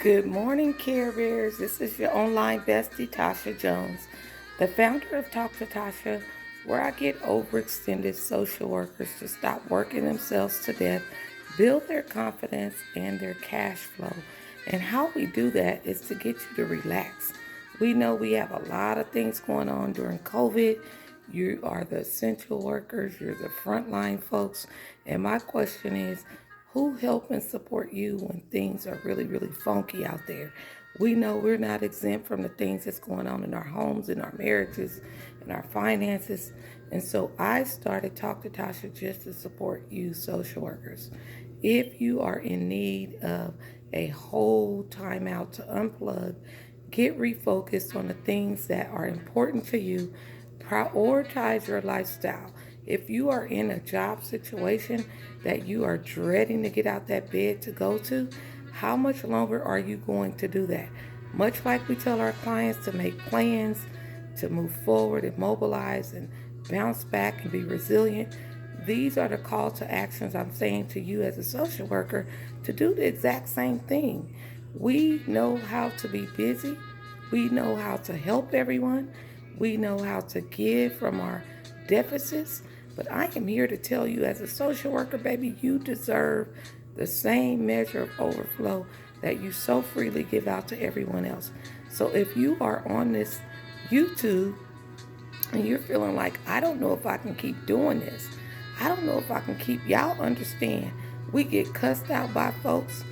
Good morning, Care Bears. This is your online bestie, Tasha Jones, the founder of Talk to Tasha, where I get overextended social workers to stop working themselves to death, build their confidence and their cash flow. And how we do that is to get you to relax. We know we have a lot of things going on during COVID. You are the essential workers, you're the frontline folks. And my question is, who help and support you when things are really, really funky out there? We know we're not exempt from the things that's going on in our homes, in our marriages, in our finances. And so I started Talk to Tasha just to support you, social workers. If you are in need of a whole timeout to unplug, get refocused on the things that are important to you, prioritize your lifestyle. If you are in a job situation that you are dreading to get out that bed to go to, how much longer are you going to do that? Much like we tell our clients to make plans, to move forward and mobilize and bounce back and be resilient, these are the call to actions I'm saying to you as a social worker to do the exact same thing. We know how to be busy. We know how to help everyone. We know how to give from our deficits. But I am here to tell you, as a social worker, baby, you deserve the same measure of overflow that you so freely give out to everyone else. So if you are on this YouTube and you're feeling like, I don't know if I can keep doing this, I don't know if I can keep, y'all understand, we get cussed out by folks,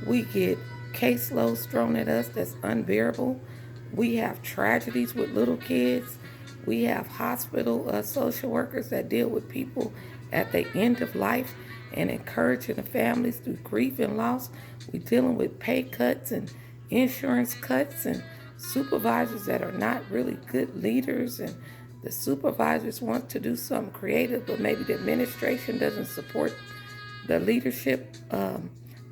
we get caseloads thrown at us that's unbearable, we have tragedies with little kids, we have hospital social workers that deal with people at the end of life and encouraging the families through grief and loss. We're dealing with pay cuts and insurance cuts and supervisors that are not really good leaders, and the supervisors want to do something creative, but maybe the administration doesn't support the leadership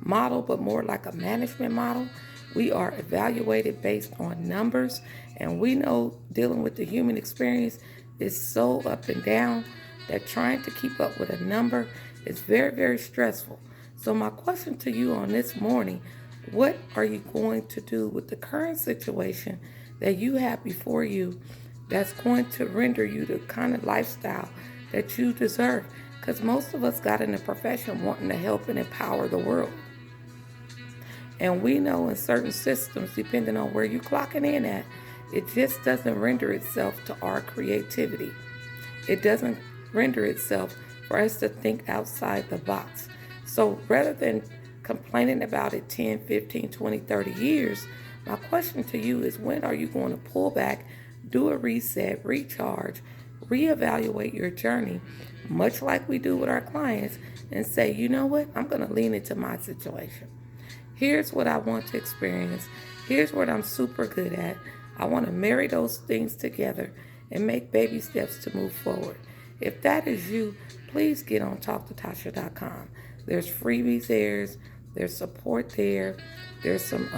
model, but more like a management model. We are evaluated based on numbers, and we know dealing with the human experience is so up and down that trying to keep up with a number is very, very stressful. So, my question to you on this morning, what are you going to do with the current situation that you have before you that's going to render you the kind of lifestyle that you deserve? Because most of us got in the profession wanting to help and empower the world. And we know in certain systems, depending on where you're clocking in at, it just doesn't render itself to our creativity. It doesn't render itself for us to think outside the box. So rather than complaining about it 10, 15, 20, 30 years, my question to you is, when are you going to pull back, do a reset, recharge, reevaluate your journey, much like we do with our clients, and say, you know what, I'm going to lean into my situation. Here's what I want to experience. Here's what I'm super good at. I want to marry those things together and make baby steps to move forward. If that is you, please get on talktotasha.com. There's freebies there, there's support there, there's some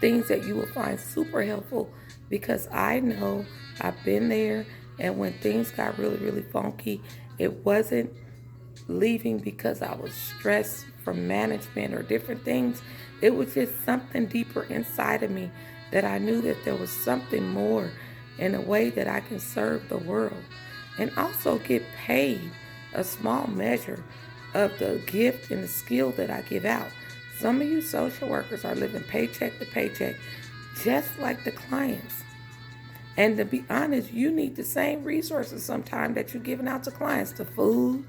things that you will find super helpful, because I know I've been there, and when things got really, really funky, it wasn't leaving because I was stressed from management or different things. It was just something deeper inside of me that I knew that there was something more in a way that I can serve the world and also get paid a small measure of the gift and the skill that I give out. Some of you social workers are living paycheck to paycheck, just like the clients. And to be honest, you need the same resources sometimes that you're giving out to clients, the food,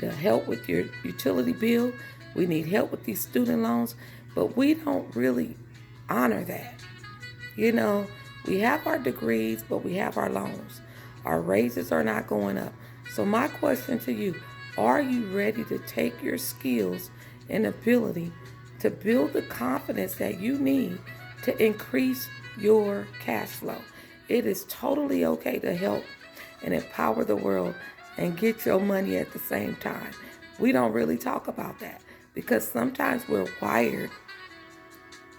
the help with your utility bill. We need help with these student loans, but we don't really honor that. You know, we have our degrees, but we have our loans. Our raises are not going up. So my question to you, are you ready to take your skills and ability to build the confidence that you need to increase your cash flow? It is totally okay to help and empower the world and get your money at the same time. We don't really talk about that because sometimes we're wired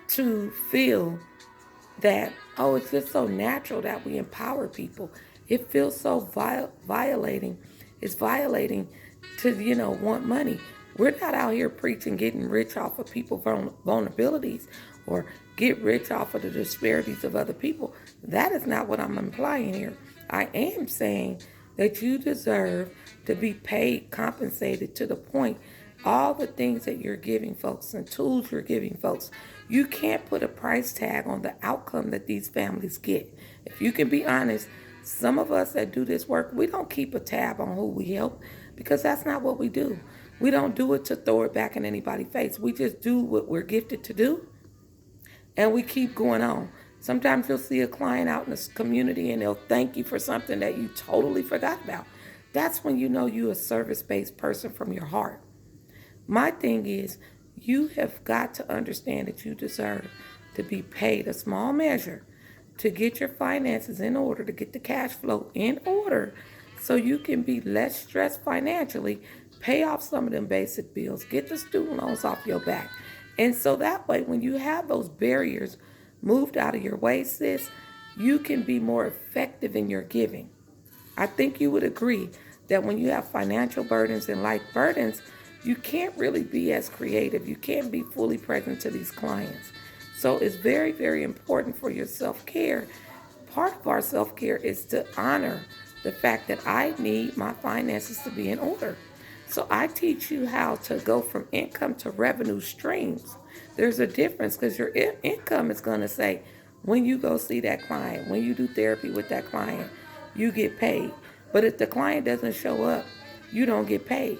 to feel that, oh, it's just so natural that we empower people. It feels so violating. It's violating to, want money. We're not out here preaching getting rich off of people's vulnerabilities or get rich off of the disparities of other people. That is not what I'm implying here. I am saying that you deserve to be paid, compensated to the point. All the things that you're giving folks and tools you're giving folks, you can't put a price tag on the outcome that these families get. If you can be honest, some of us that do this work, we don't keep a tab on who we help because that's not what we do. We don't do it to throw it back in anybody's face. We just do what we're gifted to do and we keep going on. Sometimes you'll see a client out in the community and they'll thank you for something that you totally forgot about. That's when you know you're a service-based person from your heart. My thing is, you have got to understand that you deserve to be paid a small measure to get your finances in order, to get the cash flow in order so you can be less stressed financially, pay off some of them basic bills, get the student loans off your back. And so that way, when you have those barriers moved out of your way, sis, you can be more effective in your giving. I think you would agree that when you have financial burdens and life burdens, you can't really be as creative. You can't be fully present to these clients. So it's very, very important for your self-care. Part of our self-care is to honor the fact that I need my finances to be in order. So I teach you how to go from income to revenue streams. There's a difference because your income is going to say, when you go see that client, when you do therapy with that client, you get paid. But if the client doesn't show up, you don't get paid.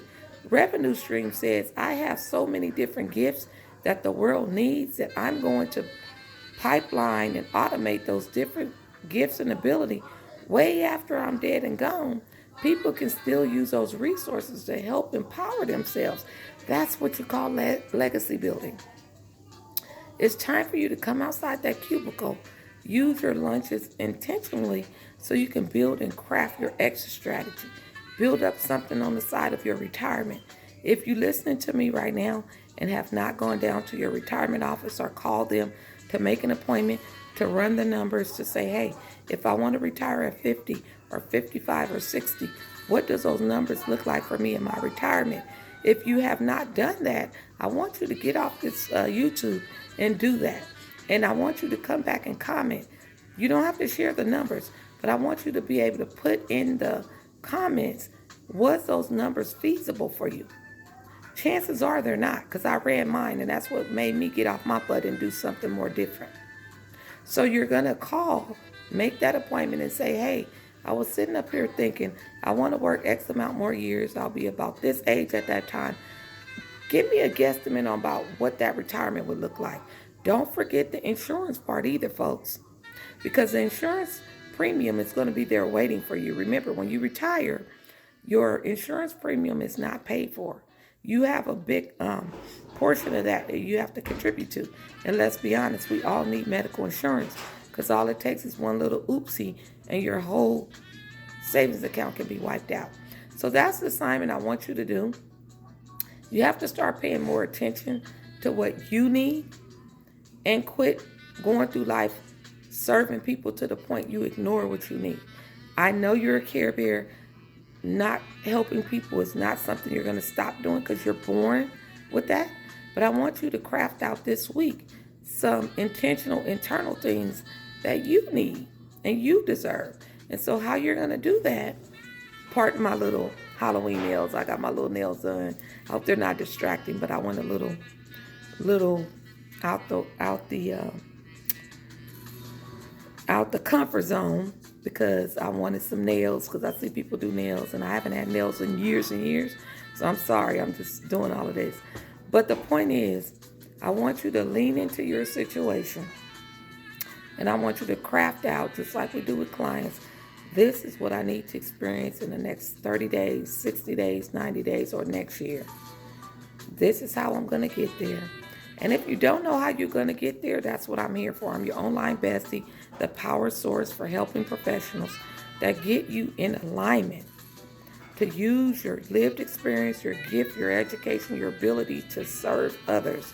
Revenue stream says, I have so many different gifts that the world needs that I'm going to pipeline and automate those different gifts and ability way after I'm dead and gone. People can still use those resources to help empower themselves. That's what you call legacy building. It's time for you to come outside that cubicle, use your lunches intentionally so you can build and craft your exit strategy. Build up something on the side of your retirement. If you're listening to me right now and have not gone down to your retirement office or called them to make an appointment to run the numbers to say, hey, if I want to retire at 50 or 55 or 60, what does those numbers look like for me in my retirement? If you have not done that, I want you to get off this YouTube and do that. And I want you to come back and comment. You don't have to share the numbers, but I want you to be able to put in the comments, was those numbers feasible for you? Chances are they're not, because I ran mine, and that's what made me get off my butt and do something more different. So you're going to call, make that appointment and say, hey, I was sitting up here thinking, I want to work X amount more years. I'll be about this age at that time. Give me a guesstimate on about what that retirement would look like. Don't forget the insurance part either, folks, because the insurance premium is going to be there waiting for you. Remember, when you retire, your insurance premium is not paid for. You have a big portion of that you have to contribute to. And let's be honest, we all need medical insurance because all it takes is one little oopsie and your whole savings account can be wiped out. So that's the assignment I want you to do. You have to start paying more attention to what you need and quit going through life serving people to the point you ignore what you need. I know you're a Care Bear. Not helping people is not something you're going to stop doing because you're born with that. But I want you to craft out this week some intentional internal things that you need and you deserve. And so how you're going to do that, pardon my little Halloween nails. I got my little nails done. I hope they're not distracting, but I want a little out the comfort zone because I wanted some nails because I see people do nails and I haven't had nails in years and years. So I'm sorry, I'm just doing all of this. But the point is, I want you to lean into your situation and I want you to craft out, just like we do with clients, this is what I need to experience in the next 30 days, 60 days, 90 days, or next year. This is how I'm going to get there. And if you don't know how you're going to get there, that's what I'm here for. I'm your online bestie, the power source for helping professionals that get you in alignment to use your lived experience, your gift, your education, your ability to serve others,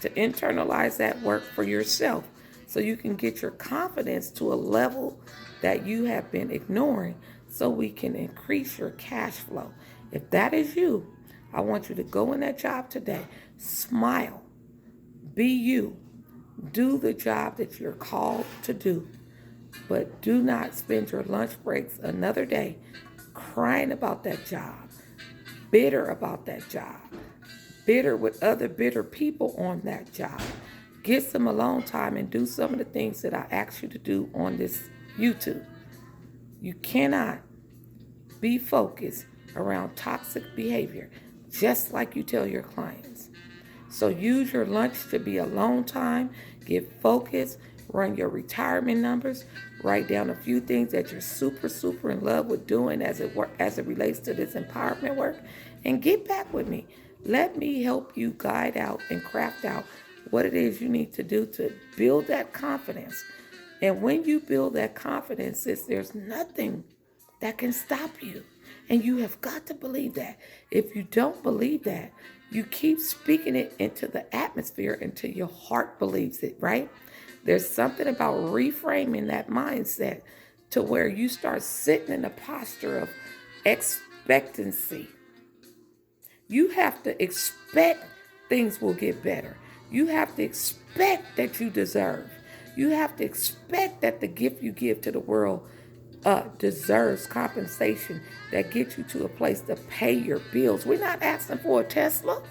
to internalize that work for yourself so you can get your confidence to a level that you have been ignoring so we can increase your cash flow. If that is you, I want you to go in that job today, smile, be you, do the job that you're called to do, but do not spend your lunch breaks another day crying about that job, bitter about that job, bitter with other bitter people on that job. Get some alone time and do some of the things that I asked you to do on this YouTube. You cannot be focused around toxic behavior, just like you tell your clients. So use your lunch to be alone time, get focused, run your retirement numbers, write down a few things that you're super in love with doing as it relates to this empowerment work, and get back with me. Let me help you guide out and craft out what it is you need to do to build that confidence. And when you build that confidence, there's nothing that can stop you. And you have got to believe that. If you don't believe that, you keep speaking it into the atmosphere until your heart believes it, right? There's something about reframing that mindset to where you start sitting in a posture of expectancy. You have to expect things will get better. You have to expect that you deserve. You have to expect that the gift you give to the world deserves compensation that gets you to a place to pay your bills. We're not asking for a Tesla.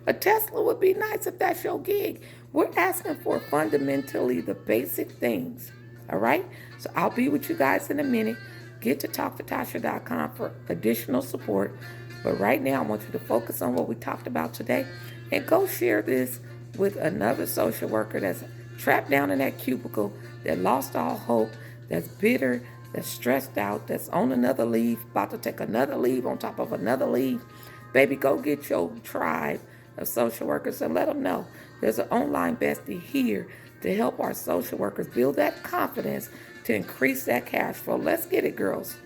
A Tesla would be nice if that's your gig. We're asking for fundamentally the basic things. All right? So I'll be with you guys in a minute. Get to talktotasha.com for additional support. But right now, I want you to focus on what we talked about today and go share this with another social worker that's trapped down in that cubicle, that lost all hope, that's bitter, that's stressed out, that's on another leave, about to take another leave on top of another leave. Baby, go get your tribe of social workers and let them know there's an online bestie here to help our social workers build that confidence to increase that cash flow. Let's get it, girls.